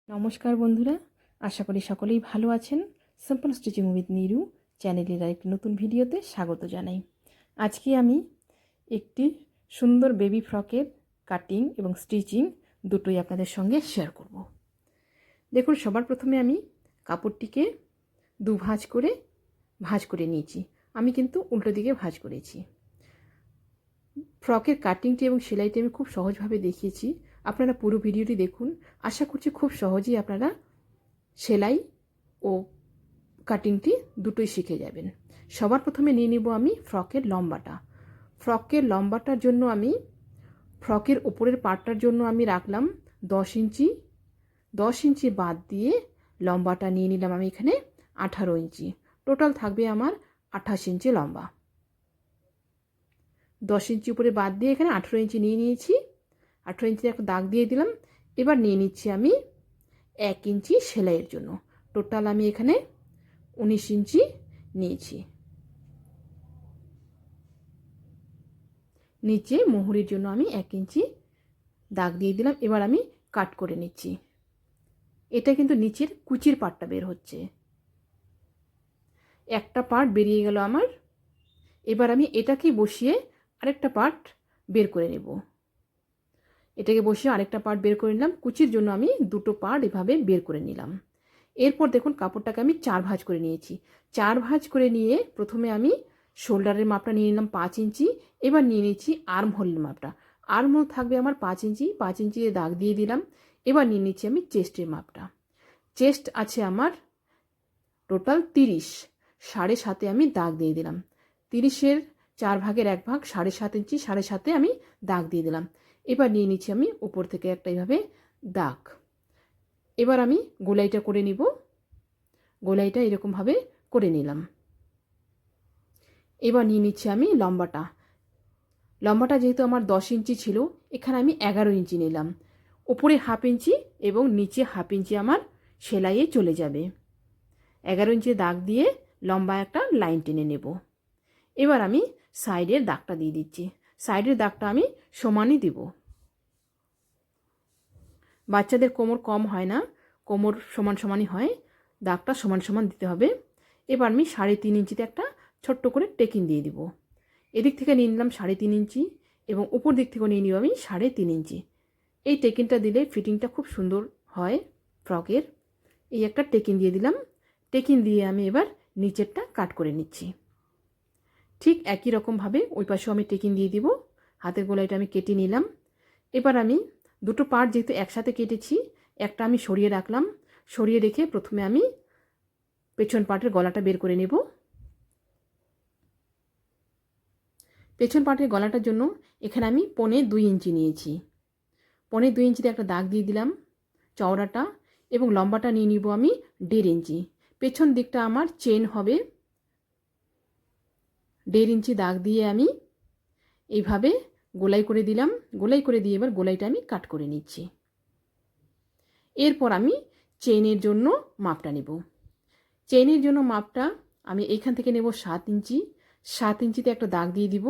নমস্কার বন্ধুরা, আশা করি সকলেই ভালো আছেন। সিম্পল স্টিচিং উইথ নিরু চ্যানেলের আরেকটি নতুন ভিডিওতে স্বাগত জানাই। আজকে আমি একটি সুন্দর বেবি ফ্রকের কাটিং এবং স্টিচিং দুটোই আপনাদের সঙ্গে শেয়ার করব। দেখুন, সবার প্রথমে আমি কাপড়টিকে ভাঁজ করে নিয়েছি। আমি কিন্তু উল্টো দিকে ভাঁজ করেছি। ফ্রকের কাটিংটি এবং সেলাইটি আমি খুব সহজভাবে দেখিয়েছি। আপনারা পুরো ভিডিওটি দেখুন। আশা করছি খুব সহজেই আপনারা সেলাই ও কাটিংটি দুটোই শিখে যাবেন। সবার প্রথমে নিয়ে নিব আমি ফ্রকের লম্বাটা। ফ্রকের লম্বাটার জন্য আমি ফ্রকের ওপরের পার্টটার জন্য আমি রাখলাম 10 ইঞ্চি। 10 ইঞ্চি বাদ দিয়ে লম্বাটা নিয়ে নিলাম আমি এখানে 18 ইঞ্চি। টোটাল থাকবে আমার 28 ইঞ্চি লম্বা। 10 ইঞ্চি উপরে বাদ দিয়ে এখানে 18 ইঞ্চি নিয়ে নিয়েছি। 18 ইঞ্চিতে একটা দাগ দিয়ে দিলাম। এবার নিয়ে নিচ্ছি আমি 1 ইঞ্চি সেলাইয়ের জন্য। টোটাল আমি এখানে 19 ইঞ্চি নিয়েছি। নিচে মোহরের জন্য আমি 1 ইঞ্চি দাগ দিয়ে দিলাম। এবার আমি কাট করে নিচ্ছি। এটা কিন্তু নিচের কুচির পার্টটা বের হচ্ছে। একটা পার্ট বেরিয়ে গেল আমার। এবার আমি এটাকে বসিয়ে আরেকটা পার্ট বের করে নেব। এটাকে বসিয়ে আরেকটা পার্ট বের করে নিলাম। কুচির জন্য আমি দুটো পার্ট এভাবে বের করে নিলাম। এরপর দেখুন, কাপড়টাকে আমি 4 ভাঁজ করে নিয়েছি। 4 ভাঁজ করে নিয়ে প্রথমে আমি শোল্ডারের মাপটা নিয়ে নিলাম 5 ইঞ্চি। এবার নিয়ে নিচ্ছি আর্ম হোলের মাপটা। আর্ম হোল থাকবে আমার 5 ইঞ্চি। 5 ইঞ্চিতে দাগ দিয়ে দিলাম। এবার নিয়ে নিচ্ছি আমি চেস্টের মাপটা। চেস্ট আছে আমার টোটাল 30। 7.5 আমি দাগ দিয়ে দিলাম। 30-এর 4 ভাগের 1 ভাগ 7.5 ইঞ্চি। 7.5 আমি দাগ দিয়ে দিলাম। এবার নিয়ে নিচ্ছি আমি উপর থেকে একটা এইভাবে দাগ। এবার আমি গোলাইটা করে নিব। গোলাইটা এরকমভাবে করে নিলাম। এবার নিয়ে নিচ্ছি আমি লম্বাটা। লম্বাটা যেহেতু আমার 10 ইঞ্চি ছিল, এখানে আমি 11 ইঞ্চি নিলাম। উপরে 1/2 ইঞ্চি এবং নিচে 1/2 ইঞ্চি আমার সেলাইয়ে চলে যাবে। 11 ইঞ্চি দাগ দিয়ে লম্বা একটা লাইন টেনে নেব। এবার আমি সাইডের দাগটা দিয়ে দিচ্ছি। সাইডের দাগটা আমি সমানই দিব। বাচ্চাদের কোমর কম হয় না, কোমর সমান সমানই হয়। দাগটা সমান সমান দিতে হবে। এবার আমি 3.5 ইঞ্চিতে একটা ছোট্ট করে টেকিং দিয়ে দিব। এদিক থেকে নিয়ে নিলাম 3.5 ইঞ্চি এবং উপর দিক থেকে নিয়ে নিব আমি 3.5 ইঞ্চি। এই টেকিংটা দিলে ফিটিংটা খুব সুন্দর হয় ফ্রকের। এই একটা টেকিং দিয়ে দিলাম। টেকিং দিয়ে আমি এবার নিচেরটা কাট করে নিচ্ছি। ঠিক একই রকমভাবে ওই পাশেও আমি টেকিং দিয়ে দিব। হাতের গোলাইটা আমি কেটে নিলাম। এবার আমি দুটো পার্ট যেহেতু একসাথে কেটেছি, একটা আমি সরিয়ে রাখলাম। সরিয়ে রেখে প্রথমে আমি পেছন পার্টের গলাটা বের করে নেব। পেছন পার্টের গলাটার জন্য এখানে আমি 1.25 ইঞ্চি নিয়েছি। 1.25 ইঞ্চিতে একটা দাগ দিয়ে দিলাম চওড়াটা, এবং লম্বাটা নিয়ে নিব আমি 1.5 ইঞ্চি। পেছন দিকটা আমার চেন হবে। 1.5 ইঞ্চি দাগ দিয়ে আমি এইভাবে গোলাই করে দিলাম। গোলাই করে দিয়ে এবার গোলাইটা আমি কাট করে নিচ্ছি। এরপর আমি চেইনের জন্য মাপটা নেব। চেইনের জন্য মাপটা আমি এইখান থেকে নেব 7 ইঞ্চি। 7 ইঞ্চিতে একটা দাগ দিয়ে দিব।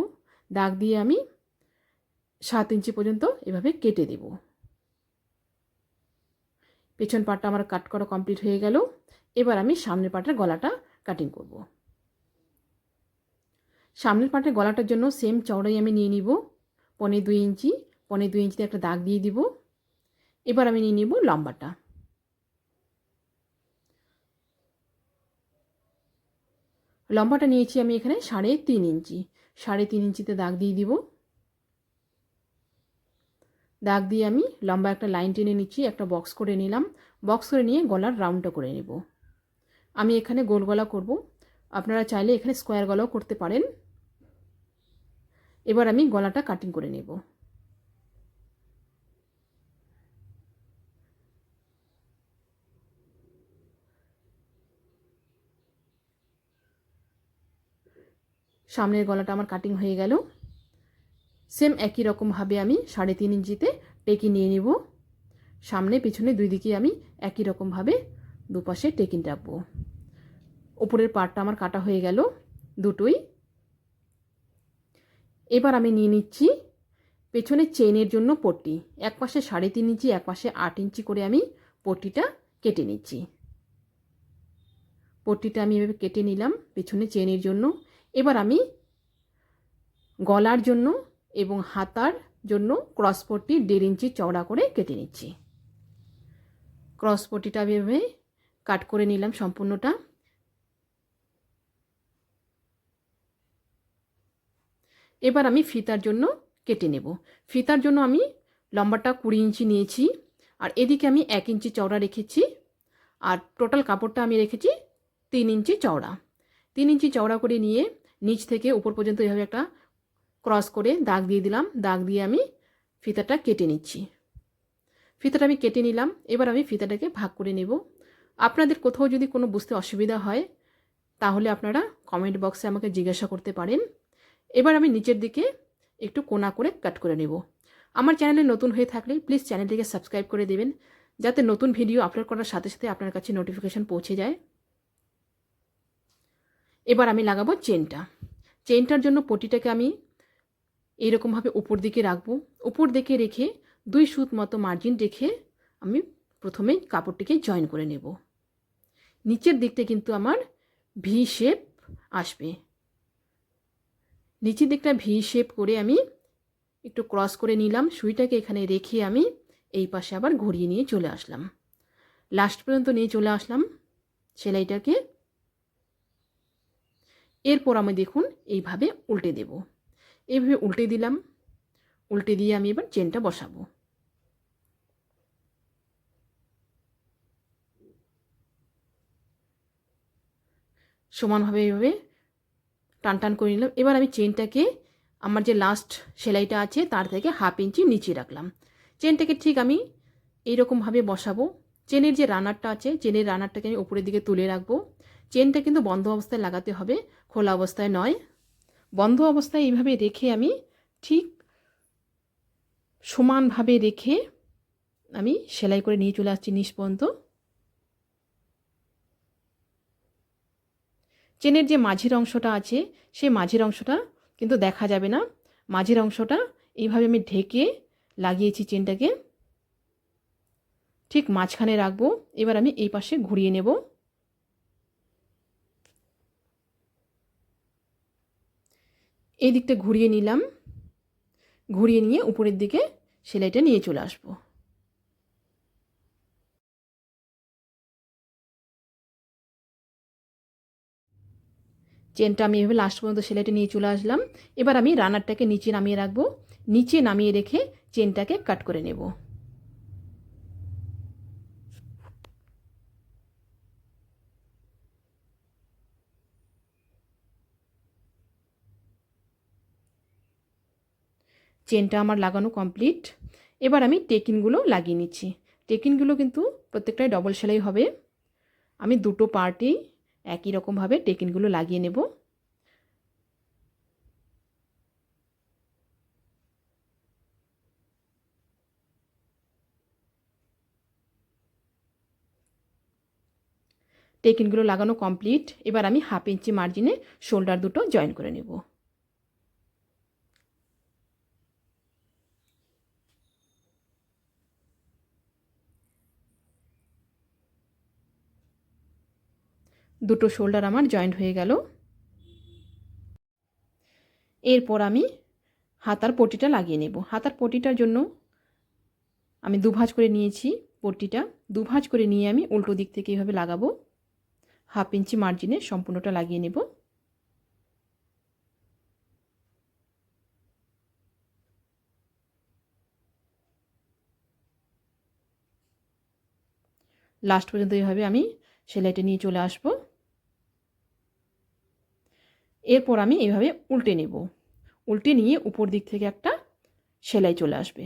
দাগ দিয়ে আমি 7 ইঞ্চি পর্যন্ত এভাবে কেটে দেব। পেছন পার্টটা আমার কাট করা কমপ্লিট হয়ে গেল। এবার আমি সামনের পার্টের গলাটা কাটিং করব। সামনের পার্টের গলাটার জন্য সেম চওড়াই আমি নিয়ে নিব 1.25 ইঞ্চি। 1.25 ইঞ্চিতে একটা দাগ দিয়ে দিব। এবার আমি নিয়ে নিব লম্বাটা। লম্বাটা নিয়েছি আমি এখানে 3.5 ইঞ্চি। 3.5 ইঞ্চিতে দাগ দিয়ে দিব। দাগ দিয়ে আমি লম্বা একটা লাইন টেনে নিচ্ছি। একটা বক্স করে নিলাম। বক্স করে নিয়ে গলার রাউন্ডটা করে নেব। আমি এখানে গোল গলা করব। আপনারা চাইলে এখানে স্কোয়ার গলাও করতে পারেন। এবার আমি গলাটা কাটিং করে নেব। সামনের গলাটা আমার কাটিং হয়ে গেল। সেম একই রকমভাবে আমি 3.5 ইঞ্চিতে টেকিং নিয়ে নেব। সামনে পিছনে দুই দিকে আমি একই রকমভাবে দুপাশে টেকিং রাখবো। উপরের পার্টটা আমার কাটা হয়ে গেল দুটোই। এবার আমি নিয়ে নিচ্ছি পেছনের চেইনের জন্য পট্টি। এক পাশে 3.5 ইঞ্চি, এক পাশে 8 ইঞ্চি করে আমি পট্টিটা কেটে নিচ্ছি। পট্টিটা আমি এভাবে কেটে নিলাম পেছনে চেনের জন্য। এবার আমি গলার জন্য এবং হাতার জন্য ক্রস পট্টি 1.5 ইঞ্চি চওড়া করে কেটে নিচ্ছি। ক্রস পট্টিটা এভাবে কাট করে নিলাম সম্পূর্ণটা। এবার আমি ফিতার জন্য কেটে নেব। ফিতার জন্য আমি লম্বাটা 20 ইঞ্চি নিয়েছি, আর এদিকে আমি 1 ইঞ্চি চওড়া রেখেছি, আর টোটাল কাপড়টা আমি রেখেছি 3 ইঞ্চি চওড়া। 3 ইঞ্চি চওড়া করে নিয়ে নিচ থেকে উপর পর্যন্ত এভাবে একটা ক্রস করে দাগ দিয়ে দিলাম। দাগ দিয়ে আমি ফিতাটা কেটে নিচ্ছি। ফিতাটা আমি কেটে নিলাম। এবার আমি ফিতাটাকে ভাগ করে নেব। আপনাদের কোথাও যদি কোনো বুঝতে অসুবিধা হয় তাহলে আপনারা কমেন্ট বক্সে আমাকে জিজ্ঞাসা করতে পারেন। এবার আমি নিচের দিকে একটু কোনা করে কাট করে নেব। আমার চ্যানেলে নতুন হয়ে থাকলে প্লিজ চ্যানেলটিকে সাবস্ক্রাইব করে দেবেন, যাতে নতুন ভিডিও আপলোড করার সাথে সাথে আপনার কাছে নোটিফিকেশান পৌঁছে যায়। এবার আমি লাগাবো চেনটা। চেনটার জন্য পটিটাকে আমি এইরকমভাবে উপর দিকে রাখবো। উপর দিকে রেখে 2 সুত মতো মার্জিন রেখে আমি প্রথমে কাপড়টিকে জয়েন করে নেব। নিচের দিকটা কিন্তু আমার ভি শেপ আসবে। নিচের দিকটা ভি শেপ করে আমি একটু ক্রস করে নিলাম। সুইটাকে এখানে রেখে আমি এই পাশে আবার ঘুরিয়ে নিয়ে চলে আসলাম। লাস্ট পর্যন্ত নিয়ে চলে আসলাম সেলাইটাকে। এরপর আমি দেখুন এইভাবে উল্টে দেব। এইভাবে উল্টে দিলাম। উল্টে দিয়ে আমি এবার চেনটা বসাবো। সমানভাবে এইভাবে টান টান করে নিলাম। এবার আমি চেনটাকে আমার যে লাস্ট সেলাইটা আছে তার থেকে 1/2 ইঞ্চি নিচে রাখলাম। চেনটাকে ঠিক আমি এইরকমভাবে বসাবো। চেনের যে রানারটা আছে, চেনের রানারটাকে আমি উপরের দিকে তুলে রাখবো। চেনটা কিন্তু বন্ধ অবস্থায় লাগাতে হবে, খোলা অবস্থায় নয়। বন্ধ অবস্থায় এইভাবে রেখে আমি ঠিক সমানভাবে রেখে আমি সেলাই করে নিয়ে চলে আসছি নিচ পর্যন্ত। চেনের যে মাঝের অংশটা আছে সেই মাঝের অংশটা কিন্তু দেখা যাবে না। মাঝের অংশটা এইভাবে আমি ঢেকে লাগিয়েছি চেনটাকে, ঠিক মাঝখানে রাখবো। এবার আমি এই পাশে ঘুরিয়ে নেব। এই দিকটা ঘুরিয়ে নিলাম। ঘুরিয়ে নিয়ে উপরের দিকে সেলাইটা নিয়ে চলে আসবো। চেনটা আমি এভাবে লাস্ট পর্যন্ত সেলাইটা নিয়ে চলে আসলাম। এবার আমি রানারটাকে নিচে নামিয়ে রাখবো। নিচে নামিয়ে রেখে চেনটাকে কাট করে নেব। চেনটা আমার লাগানো কমপ্লিট। এবার আমি টেকিনগুলো লাগিয়ে নিচ্ছি। টেকিনগুলো কিন্তু প্রত্যেকটাই ডবল সেলাই হবে। আমি দুটো পার্টেই একই রকমভাবে টেকিনগুলো লাগিয়ে নেব। টেকিনগুলো লাগানো কমপ্লিট। এবার আমি 1/2 ইঞ্চি মার্জিনে শোল্ডার দুটো জয়েন করে নেব। দুটো শোল্ডার আমার জয়েন্ট হয়ে গেল। এরপর আমি হাতার পটিটা লাগিয়ে নেব। হাতার পটিটার জন্য আমি দুভাঁজ করে নিয়েছি। পটিটা দুভাঁজ করে নিয়ে আমি উল্টো দিক থেকে এইভাবে লাগাবো। 1/2 ইঞ্চি মার্জিনে সম্পূর্ণটা লাগিয়ে নেব। লাস্ট পর্যন্ত এইভাবে আমি সেলাইটা নিয়ে চলে আসব। এরপর আমি এইভাবে উল্টে নেব। উল্টে নিয়ে উপর দিক থেকে একটা সেলাই চলে আসবে।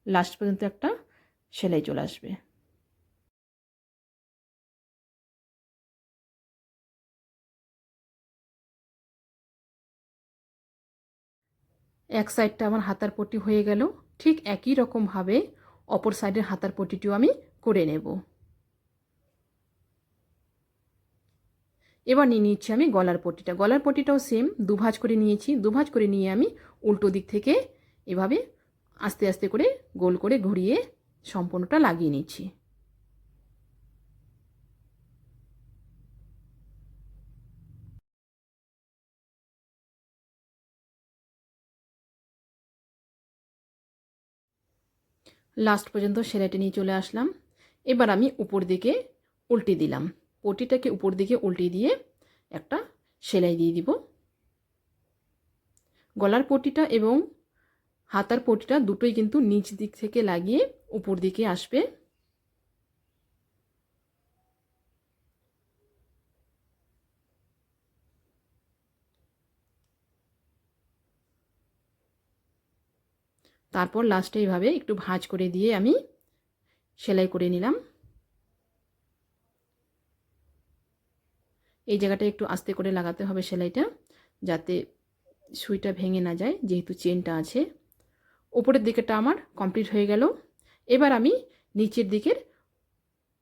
লাস্ট পর্যন্ত একটা সেলাই চলে আসবে। এক সাইডটা আমার হাতার পট্টি হয়ে গেল। ঠিক একই রকমভাবে অপর সাইডের হাতার পট্টিটিও আমি করে নেব। এবার নিয়ে নিচ্ছি আমি গলার পট্টিটা। গলার পট্টিটাও সেম দুভাঁজ করে নিয়েছি। দুভাঁজ করে নিয়ে আমি উল্টো দিক থেকে এভাবে আস্তে আস্তে করে গোল করে ঘুরিয়ে সম্পূর্ণটা লাগিয়ে নিচ্ছি। লাস্ট পর্যন্ত সেলাইটা নিয়ে চলে আসলাম। এবার আমি উপর দিকে উল্টে দিলাম, পটিটাকে উপর দিকে উল্টে দিয়ে একটা সেলাই দিয়ে দিব। গলার পটিটা এবং হাতার পটিটা দুটোই কিন্তু নিচ দিক থেকে লাগিয়ে উপর দিকে আসবে। তারপর লাস্টে এইভাবে একটু ভাঁজ করে দিয়ে আমি সেলাই করে নিলাম। এই জায়গাটা একটু আস্তে করে লাগাতে হবে সেলাইটা, যাতে সুইটা ভেঙে না যায়, যেহেতু চেনটা আছে। উপরের দিকেটা আমার কমপ্লিট হয়ে গেল। এবার আমি নিচের দিকের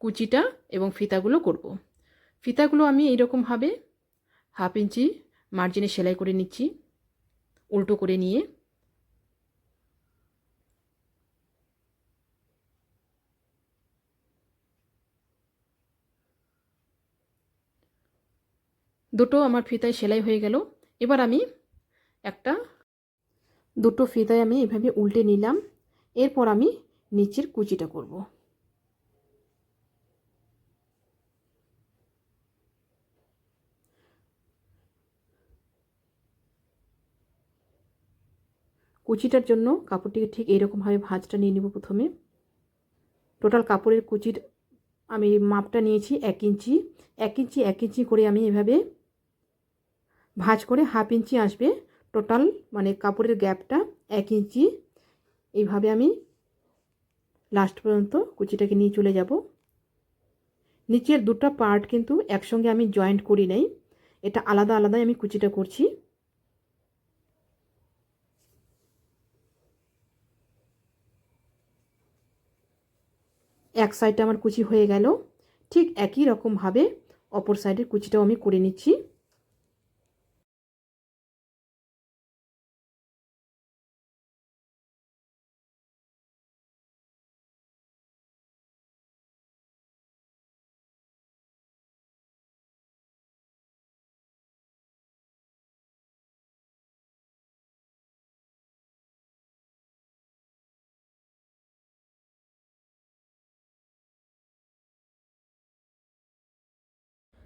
কুচিটা এবং ফিতাগুলো করব। ফিতাগুলো আমি এইরকমভাবে 1/2 ইঞ্চি মার্জিনে সেলাই করে নিচ্ছি, উল্টো করে নিয়ে। দুটো আমার ফিতায় সেলাই হয়ে গেল। এবার আমি দুটো ফিতায় আমি এভাবে উল্টে নিলাম। এরপর আমি নিচের কুচিটা করব। কুচিটার জন্য কাপড়টিকে ঠিক এইরকমভাবে ভাঁজটা নিয়ে নেব। প্রথমে টোটাল কাপড়ের কুচির আমি মাপটা নিয়েছি 1 ইঞ্চি। 1 ইঞ্চি 1 ইঞ্চি করে আমি এভাবে ভাঁজ করে 1/2 ইঞ্চি আসবে টোটাল, মানে কাপড়ের গ্যাপটা 1 ইঞ্চি। এইভাবে আমি লাস্ট পর্যন্ত কুচিটাকে নিয়ে চলে যাব। নিচের দুটো পার্ট কিন্তু একসঙ্গে আমি জয়েন্ট করি নাই, এটা আলাদা আলাদাই আমি কুচিটা করছি। এক সাইডটা আমার কুচি হয়ে গেল, ঠিক একই রকমভাবে অপর সাইডের কুচিটাও আমি করে নিচ্ছি।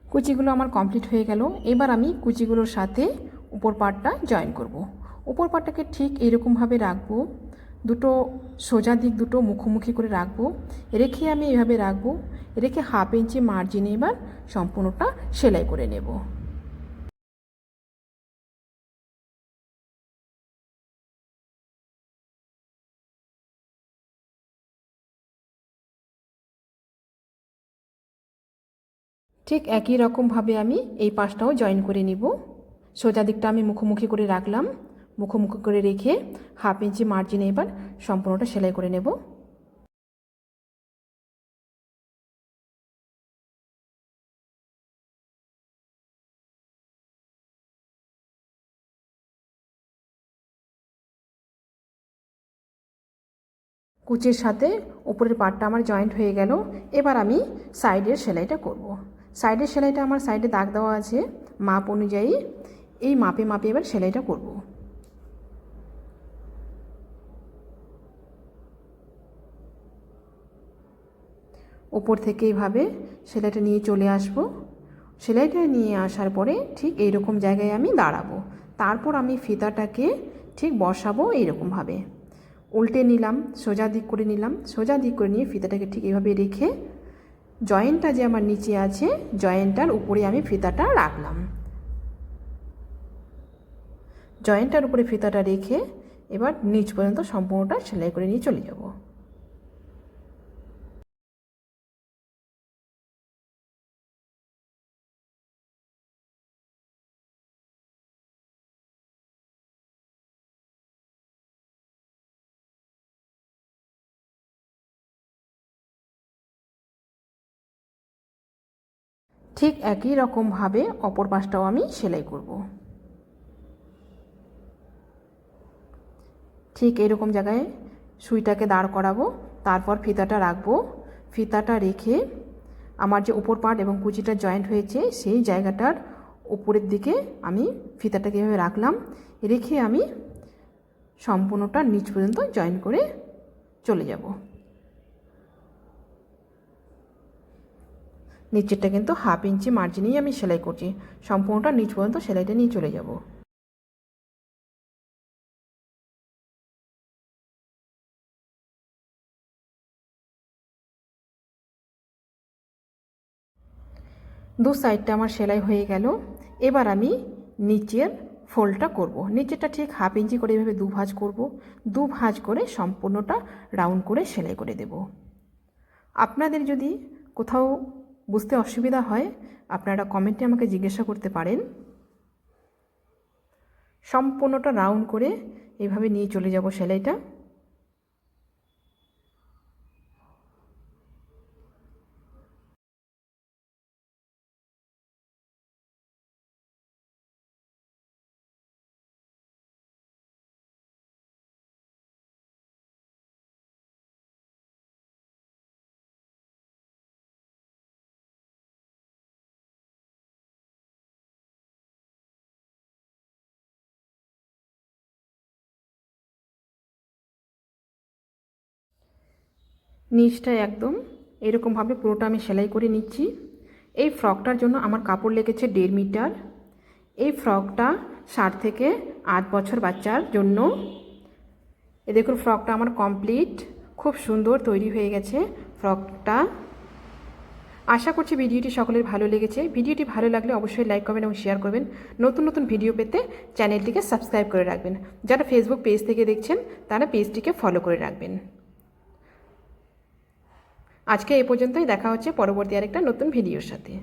কুচিগুলো আমার কমপ্লিট হয়ে গেল। এবার আমি কুচিগুলোর সাথে উপর পার্টটা জয়েন করব। উপর পার্টটাকে ঠিক এরকমভাবে রাখবো, দুটো সোজা দিক দুটো মুখোমুখি করে রাখবো। রেখে আমি এভাবে রাখবো, রেখে 1/2 ইঞ্চি মার্জিনে এবার সম্পূর্ণটা সেলাই করে নেব। ঠিক একই রকমভাবে আমি এই পাশটাও জয়েন করে নিব। সোজা দিকটা আমি মুখোমুখি করে রাখলাম, মুখোমুখি করে রেখে 1/2 ইঞ্চি মার্জিনে এবার সম্পূর্ণটা সেলাই করে নেব। কুচির সাথে উপরের পার্টটা আমার জয়েন্ট হয়ে গেল। এবার আমি সাইডের সেলাইটা করব। সাইডের সেলাইটা আমার সাইডে দাগ দেওয়া আছে মাপ অনুযায়ী, এই মাপে মাপে এবার সেলাইটা করব। উপর থেকে এইভাবে সেলাইটা নিয়ে চলে আসব। সেলাইটা নিয়ে আসার পরে ঠিক এই রকম জায়গায় আমি দাঁড়াবো। তারপর আমি ফিতাটাকে ঠিক বসাবো এইরকমভাবে। উল্টে নিলাম, সোজা দিক করে নিলাম, সোজা দিক করে নিয়ে ফিতাটাকে ঠিক এইভাবে রেখে জয়েন্টটা যে আমার নিচে আছে জয়েন্টটার উপরে আমি ফিতাটা রাখলাম। জয়েন্টটার উপরে ফিতাটা রেখে এবার নিচ পর্যন্ত সম্পূর্ণটা সেলাই করে নিয়ে চলে যাব। ঠিক একই রকমভাবে অপর পাশটাও আমি সেলাই করব। ঠিক এরকম জায়গায় সুইটাকে দাঁড় করাবো, তারপর ফিতাটা রাখবো। ফিতাটা রেখে আমার যে উপর পার্ট এবং কুচিটা জয়েন্ট হয়েছে সেই জায়গাটার উপরের দিকে আমি ফিতাটাকে এভাবে রাখলাম, রেখে আমি সম্পূর্ণটা নিচ পর্যন্ত জয়েন করে চলে যাব। নিচেরটা কিন্তু 1/2 ইঞ্চি মার্জিনেই আমি সেলাই করছি, সম্পূর্ণটা নিচ পর্যন্ত সেলাইটা নিয়ে চলে যাব। দু সাইডটা আমার সেলাই হয়ে গেল। এবার আমি নিচের ফোল্ডটা করব। নিচেরটা ঠিক 1/2 ইঞ্চি করে এভাবে দু ভাঁজ করব। দু ভাঁজ করে সম্পূর্ণটা রাউন্ড করে সেলাই করে দেব। আপনাদের যদি কোথাও বুঝতে অসুবিধা হয় আপনারা কমেন্টে আমাকে জিজ্ঞাসা করতে পারেন। সম্পূর্ণটা রাউন্ড করে এভাবে নিয়ে চলে যাব সেলাইটা। নিচটা একদম এরকমভাবে পুরোটা আমি সেলাই করে নিচ্ছি। এই ফ্রকটার জন্য আমার কাপড় লেগেছে 1.5 মিটার। এই ফ্রকটা 7 থেকে 8 বছর বাচ্চার জন্য। এ দেখুন ফ্রকটা আমার কমপ্লিট, খুব সুন্দর তৈরি হয়ে গেছে ফ্রকটা। আশা করছি ভিডিওটি সকলের ভালো লেগেছে। ভিডিওটি ভালো লাগলে অবশ্যই লাইক করবেন এবং শেয়ার করবেন। নতুন নতুন ভিডিও পেতে চ্যানেলটিকে সাবস্ক্রাইব করে রাখবেন। যারা ফেসবুক পেজ থেকে দেখছেন তারা পেজটিকে ফলো করে রাখবেন। আজকে এ পর্যন্তই, দেখা হচ্ছে পরবর্তী আরেকটা নতুন ভিডিওর সাথে।